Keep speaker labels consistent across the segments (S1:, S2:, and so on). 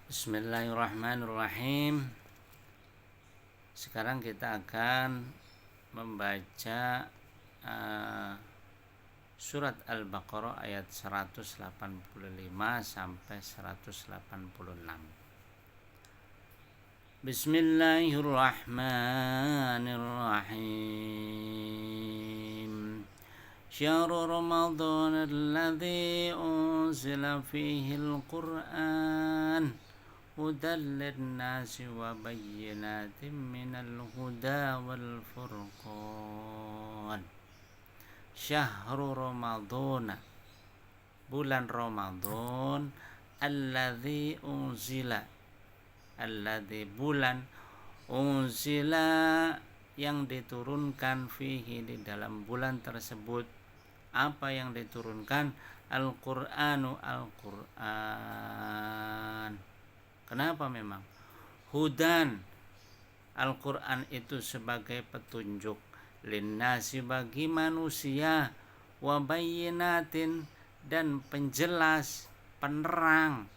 S1: Bismillahirrahmanirrahim. Sekarang kita akan membaca surat Al-Baqarah ayat 185 sampai 186. Bismillahirrahmanirrahim. Syahrul Ramadan alladzi unzila fihi al-Qur'an hudan lin-nasi wa bayyinatin minal huda wal furqan. Syahrul Ramadan, bulan Ramadan, alladzi unzila, alladzi bulan, unzila yang diturunkan fihi di dalam bulan tersebut. Apa yang diturunkan? Al-Qur'anu, Al-Qur'an. Kenapa memang? Hudan, Al-Qur'an itu sebagai petunjuk, linnasi bagi manusia, wa bayyinatin dan penjelas, penerang.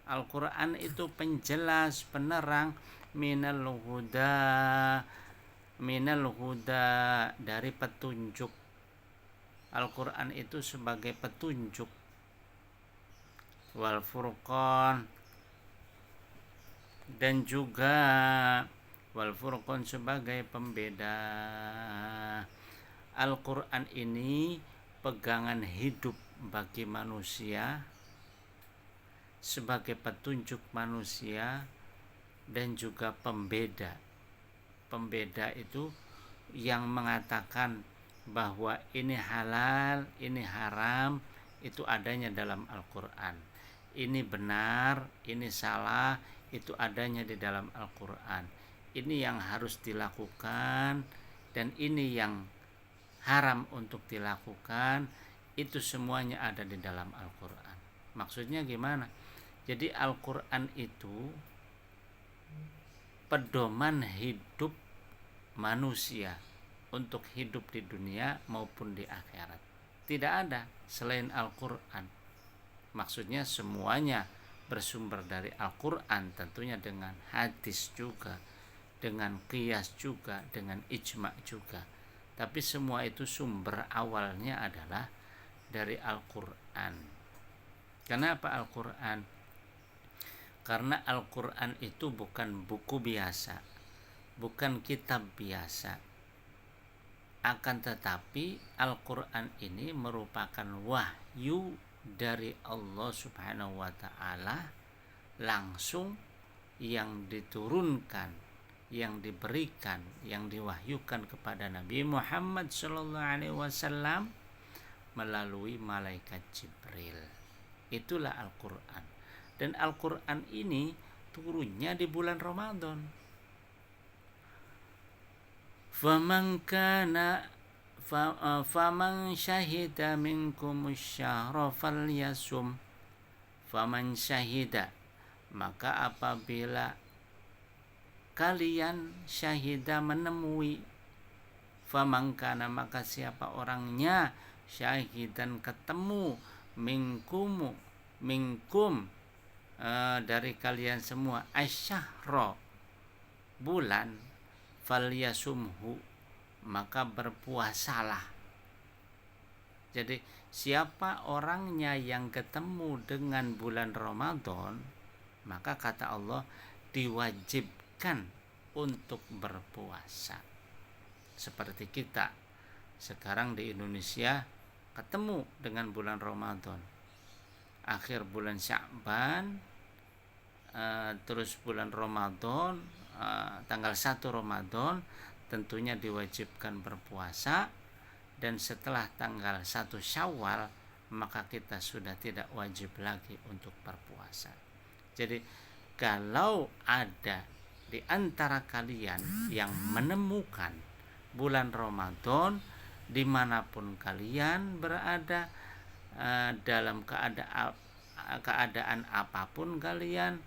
S1: Al-Qur'an itu penjelas, penerang, minal huda dari petunjuk. Al-Qur'an itu sebagai petunjuk, wal furqan dan juga wal furqan sebagai pembeda. Al-Qur'an ini pegangan hidup bagi manusia, sebagai petunjuk manusia dan juga pembeda. Pembeda itu yang mengatakan bahwa ini halal, ini haram, itu adanya dalam Al-Qur'an. Ini benar, ini salah, itu adanya di dalam Al-Qur'an. Ini yang harus dilakukan dan ini yang haram untuk dilakukan, itu semuanya ada di dalam Al-Qur'an. Maksudnya gimana? Jadi Al-Qur'an itu pedoman hidup manusia untuk hidup di dunia maupun di akhirat. Tidak ada selain Al-Qur'an. Maksudnya semuanya bersumber dari Al-Qur'an, tentunya dengan hadis juga, dengan qiyas juga, dengan ijma' juga. Tapi semua itu sumber awalnya adalah dari Al-Qur'an. Kenapa Al-Qur'an? Karena Al-Qur'an itu bukan buku biasa, bukan kitab biasa. Akan tetapi Al-Qur'an ini merupakan wahyu dari Allah Subhanahu wa ta'ala langsung, yang diturunkan, yang diberikan, yang diwahyukan kepada Nabi Muhammad SAW melalui malaikat Jibril. Itulah Al-Qur'an. Dan Al-Qur'an ini turunnya di bulan Ramadan. Faman syahida minkum syahra falyasum. Faman syahida, maka apabila kalian syahida menemui, faman kana maka siapa orangnya, syahidan ketemu, minkum dari kalian semua, asyahra bulan, falyasumhu maka berpuasalah. Jadi siapa orangnya yang ketemu dengan bulan Ramadan, maka kata Allah diwajibkan untuk berpuasa. Seperti kita sekarang di Indonesia ketemu dengan bulan Ramadan, akhir bulan Sya'ban, terus bulan Ramadan, tanggal 1 Ramadan tentunya diwajibkan berpuasa, dan setelah tanggal 1 Syawal maka kita sudah tidak wajib lagi untuk berpuasa. Jadi kalau ada di antara kalian yang menemukan bulan Ramadan dimanapun kalian berada, dalam keadaan apapun kalian,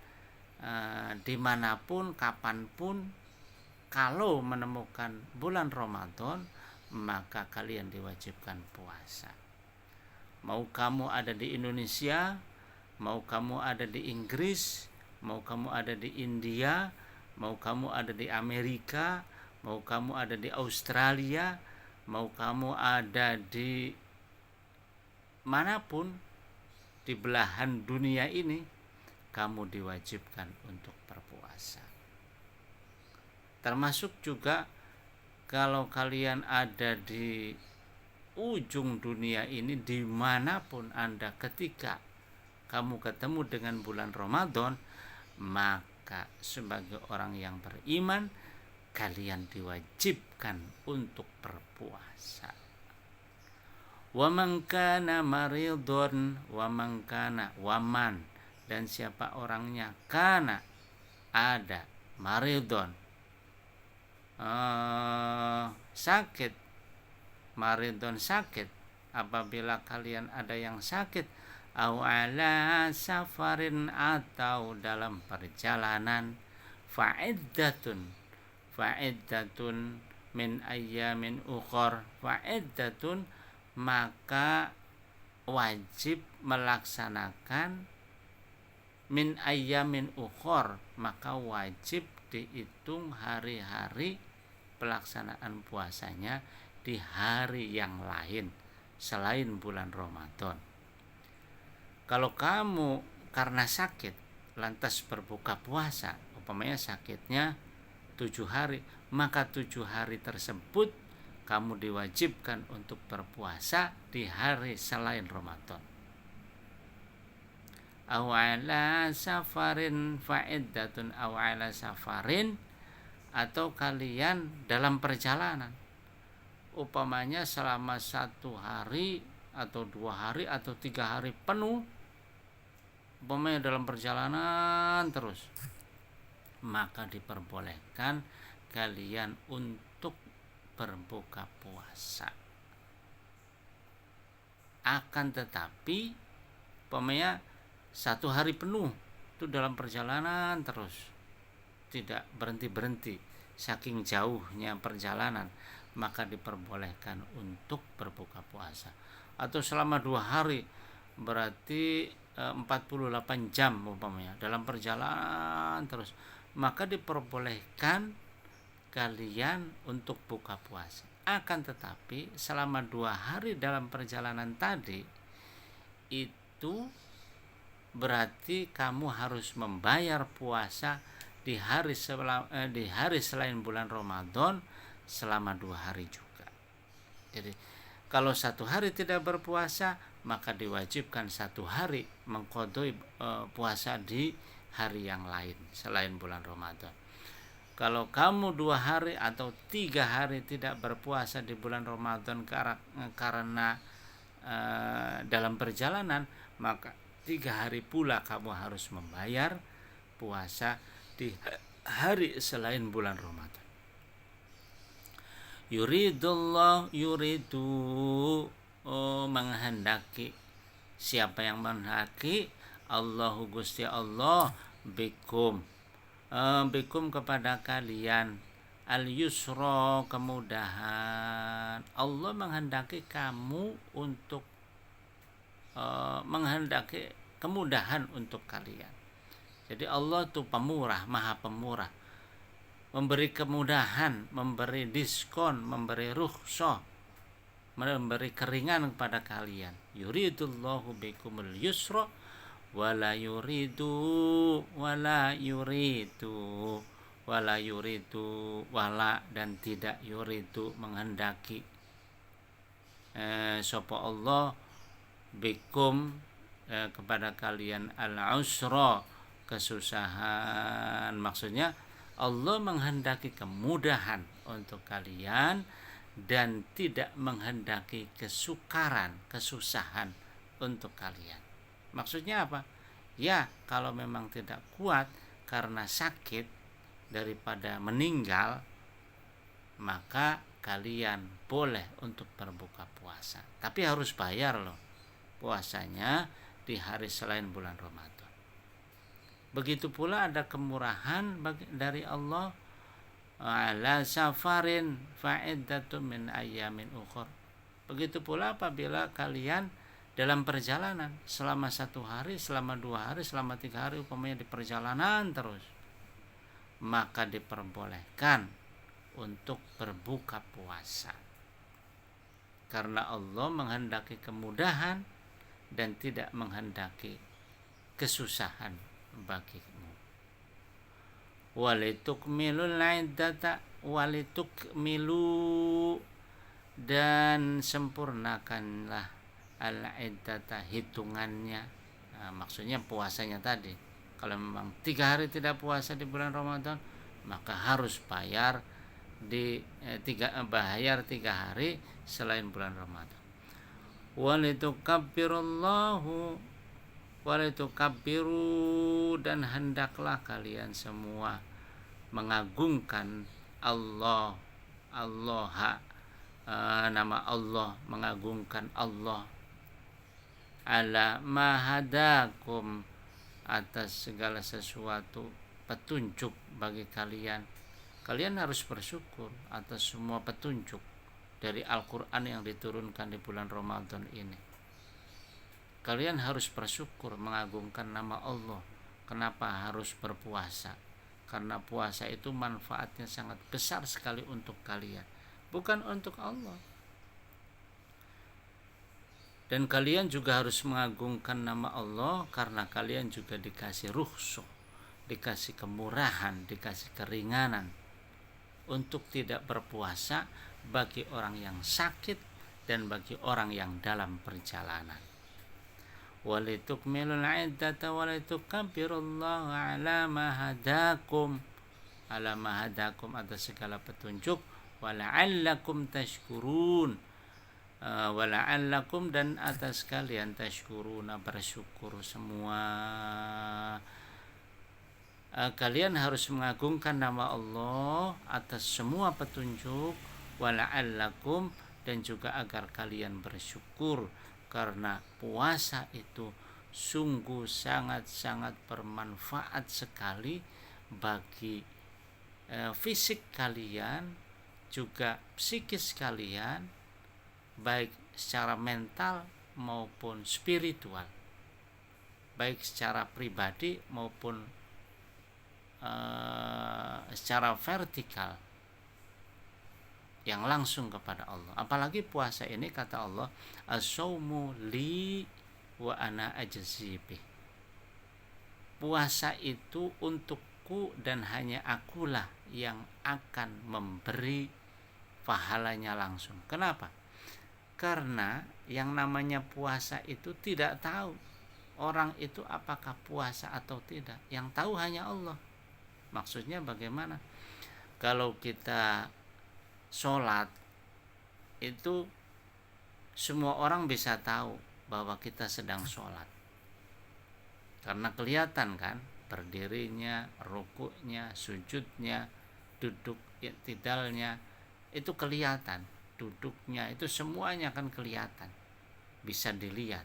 S1: dimanapun, kapanpun, kalau menemukan bulan Ramadan maka kalian diwajibkan puasa. Mau kamu ada di Indonesia, mau kamu ada di Inggris, mau kamu ada di India, mau kamu ada di Amerika, mau kamu ada di Australia, mau kamu ada di manapun di belahan dunia ini, kamu diwajibkan untuk berpuasa. Termasuk juga kalau kalian ada di ujung dunia ini, dimanapun Anda, ketika kamu ketemu dengan bulan Ramadan, maka sebagai orang yang beriman, kalian diwajibkan untuk berpuasa. Wa man kana maridun wa man kana waman, dan siapa orangnya kana ada maridun, sakit, maridun sakit, apabila kalian ada yang sakit, au ala safarin atau dalam perjalanan, fa'iddatun min ayyamin ukhor, fa'iddatun maka wajib melaksanakan, min ayyamin ukhor maka wajib dihitung hari-hari pelaksanaan puasanya di hari yang lain selain bulan Ramadan. Kalau kamu karena sakit lantas berbuka puasa, umpamanya sakitnya 7 hari, maka 7 hari tersebut kamu diwajibkan untuk berpuasa di hari selain Ramadan. Awala safarin fa'iddatun, awala safarin, atau kalian dalam perjalanan, umpamanya selama 1 hari atau 2 hari atau 3 hari penuh, umpamanya dalam perjalanan terus, maka diperbolehkan kalian untuk berbuka puasa. Akan tetapi umpamanya 1 hari penuh itu dalam perjalanan terus, tidak berhenti-berhenti saking jauhnya perjalanan, maka diperbolehkan untuk berbuka puasa. Atau selama 2 hari berarti 48 jam umpamanya dalam perjalanan terus, maka diperbolehkan kalian untuk buka puasa. Akan tetapi selama 2 hari dalam perjalanan tadi, itu berarti kamu harus membayar puasa di hari selain bulan Ramadan selama 2 hari juga. Jadi kalau 1 hari tidak berpuasa, maka diwajibkan 1 hari mengqadai puasa di hari yang lain selain bulan Ramadan. Kalau kamu 2 hari atau 3 hari tidak berpuasa di bulan Ramadan karena dalam perjalanan, maka 3 hari pula kamu harus membayar puasa di hari selain bulan Ramadan. Yuridu menghendaki, siapa yang menghendaki, Allahu Gusti Allah, bikum kepada kalian, al yusra kemudahan. Allah menghendaki kamu untuk menghendaki kemudahan untuk kalian. Jadi Allah itu pemurah, maha pemurah, memberi kemudahan, memberi diskon, memberi rukhsah, memberi keringan kepada kalian. Yuridullahu bikumul yusra wala yuridu dan tidak yuridu menghendaki sapa Allah bikum kepada kalian al-usra kesusahan. Maksudnya Allah menghendaki kemudahan untuk kalian dan tidak menghendaki kesukaran, kesusahan untuk kalian. Maksudnya apa? Ya, kalau memang tidak kuat karena sakit daripada meninggal, maka kalian boleh untuk berbuka puasa. Tapi harus bayar loh puasanya di hari selain bulan Ramadan. Begitu pula ada kemurahan dari Allah, ala safarin fa'iddatun min ayyamin ukhur. Begitu pula apabila kalian dalam perjalanan selama 1 hari, selama 2 hari, selama 3 hari, umpamanya di perjalanan terus, maka diperbolehkan untuk berbuka puasa, karena Allah menghendaki kemudahan dan tidak menghendaki kesusahan bagimu. Walitukmilul iddata walitukmilu, dan sempurnakanlah al-iddata, hitungannya. Maksudnya puasanya tadi. Kalau memang 3 hari tidak puasa di bulan Ramadan, maka harus bayar bayar 3 hari selain bulan Ramadan. Walitukabbiru, dan hendaklah kalian semua mengagungkan Allah, nama Allah, mengagungkan Allah, ala mahadakum, atas segala sesuatu petunjuk bagi kalian. Kalian harus bersyukur atas semua petunjuk dari Al-Quran yang diturunkan di bulan Ramadan ini. Kalian harus bersyukur, mengagungkan nama Allah. Kenapa harus berpuasa? Karena puasa itu manfaatnya sangat besar sekali untuk kalian, bukan untuk Allah. Dan kalian juga harus mengagungkan nama Allah karena kalian juga dikasih rukhsah, dikasih kemurahan, dikasih keringanan untuk tidak berpuasa bagi orang yang sakit dan bagi orang yang dalam perjalanan. Walitukmilul iddata walitukabbirullaha ala ma hadakum, atas segala petunjuk, wala'allakum tashkurun, wala'allakum, dan atas kalian tashkuruna, bersyukur semua. Kalian harus mengagungkan nama Allah atas semua petunjuk, wala'allakum, dan juga agar kalian bersyukur, karena puasa itu sungguh sangat-sangat bermanfaat sekali bagi fisik kalian, juga psikis kalian, baik secara mental maupun spiritual, baik secara pribadi maupun secara vertikal, yang langsung kepada Allah. Apalagi puasa ini kata Allah, as-saumu li wa ana ajzi bih. Puasa itu untukku dan hanya akulah yang akan memberi pahalanya langsung. Kenapa? Karena yang namanya puasa itu tidak tahu orang itu apakah puasa atau tidak. Yang tahu hanya Allah. Maksudnya bagaimana? Kalau kita sholat itu semua orang bisa tahu bahwa kita sedang sholat, karena kelihatan kan, berdirinya, rukuknya, sujudnya, duduk i'tidalnya, itu kelihatan, duduknya itu semuanya kan kelihatan, bisa dilihat.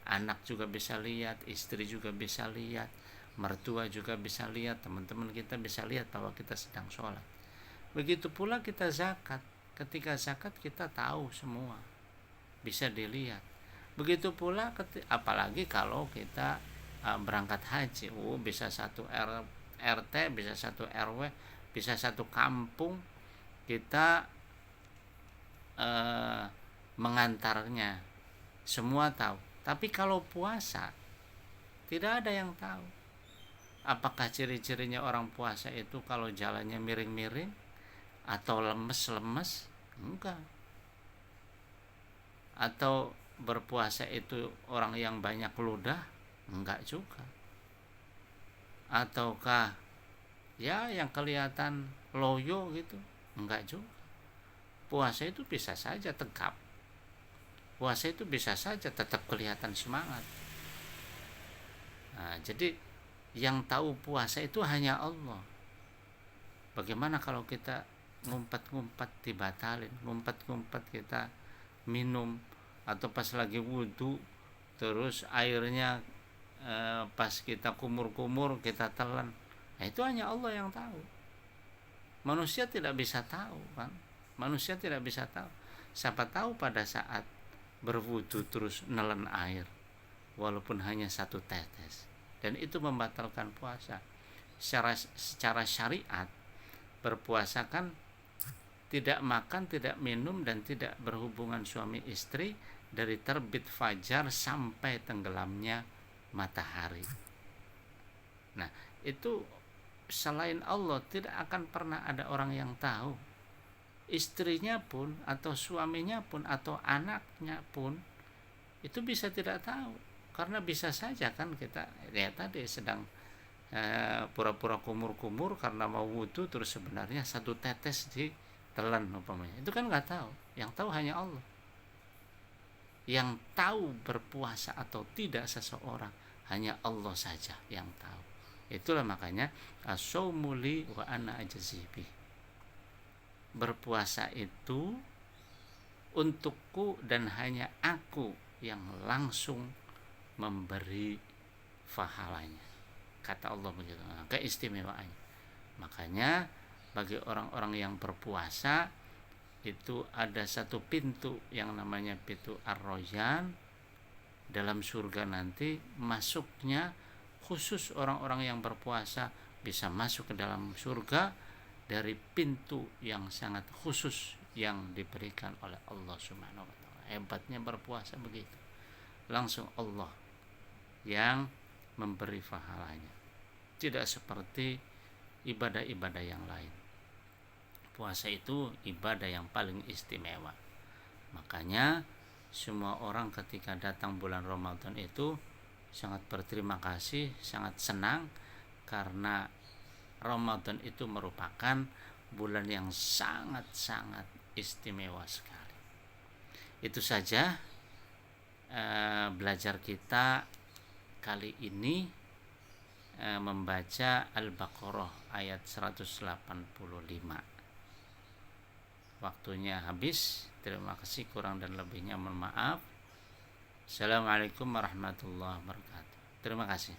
S1: Anak juga bisa lihat, istri juga bisa lihat, mertua juga bisa lihat, teman-teman kita bisa lihat bahwa kita sedang sholat. Begitu pula kita zakat. Ketika zakat kita tahu semua, bisa dilihat. Begitu pula apalagi kalau kita berangkat haji, bisa satu RT, bisa satu RW, bisa satu kampung kita mengantarnya, semua tahu. Tapi kalau puasa tidak ada yang tahu. Apakah ciri-cirinya orang puasa itu kalau jalannya miring-miring atau lemes-lemes? Enggak. Atau berpuasa itu orang yang banyak ludah? Enggak juga. Ataukah ya yang kelihatan loyo gitu? Enggak juga. Puasa itu bisa saja tegap. Puasa itu bisa saja tetap kelihatan semangat. Nah, jadi yang tahu puasa itu hanya Allah. Bagaimana kalau kita ngumpet-ngumpet dibatalin, ngumpet-ngumpet kita minum, atau pas lagi wudhu terus airnya pas kita kumur-kumur kita telan. Nah, itu hanya Allah yang tahu. Manusia tidak bisa tahu kan? Manusia tidak bisa tahu. Siapa tahu pada saat berwudu terus nelen air walaupun hanya 1 tetes, dan itu membatalkan puasa. Secara syariat, berpuasa kan tidak makan, tidak minum, dan tidak berhubungan suami istri dari terbit fajar sampai tenggelamnya matahari. Nah, itu selain Allah tidak akan pernah ada orang yang tahu. Istrinya pun atau suaminya pun atau anaknya pun itu bisa tidak tahu, karena bisa saja kan kita ya tadi sedang pura-pura kumur-kumur karena mau wudhu, terus sebenarnya 1 tetes ditelan umpamanya, itu kan nggak tahu. Yang tahu hanya Allah. Yang tahu berpuasa atau tidak seseorang hanya Allah saja yang tahu. Itulah makanya as-shaumu li wa ana ajzi bih. Berpuasa itu untukku dan hanya aku yang langsung memberi pahalanya, kata Allah begitu. Nah, keistimewaannya. Makanya bagi orang-orang yang berpuasa itu ada satu pintu yang namanya pintu Ar-Rayyan dalam surga nanti. Masuknya khusus orang-orang yang berpuasa bisa masuk ke dalam surga dari pintu yang sangat khusus yang diberikan oleh Allah Subhanahu wa taala. Hebatnya berpuasa begitu. Langsung Allah yang memberi pahalanya. Tidak seperti ibadah-ibadah yang lain. Puasa itu ibadah yang paling istimewa. Makanya semua orang ketika datang bulan Ramadan itu sangat berterima kasih, sangat senang, karena Ramadan itu merupakan bulan yang sangat-sangat istimewa sekali. Itu saja belajar kita kali ini, membaca Al-Baqarah ayat 185. Waktunya habis. Terima kasih, kurang dan lebihnya mohon maaf. Assalamualaikum warahmatullahi wabarakatuh. Terima kasih.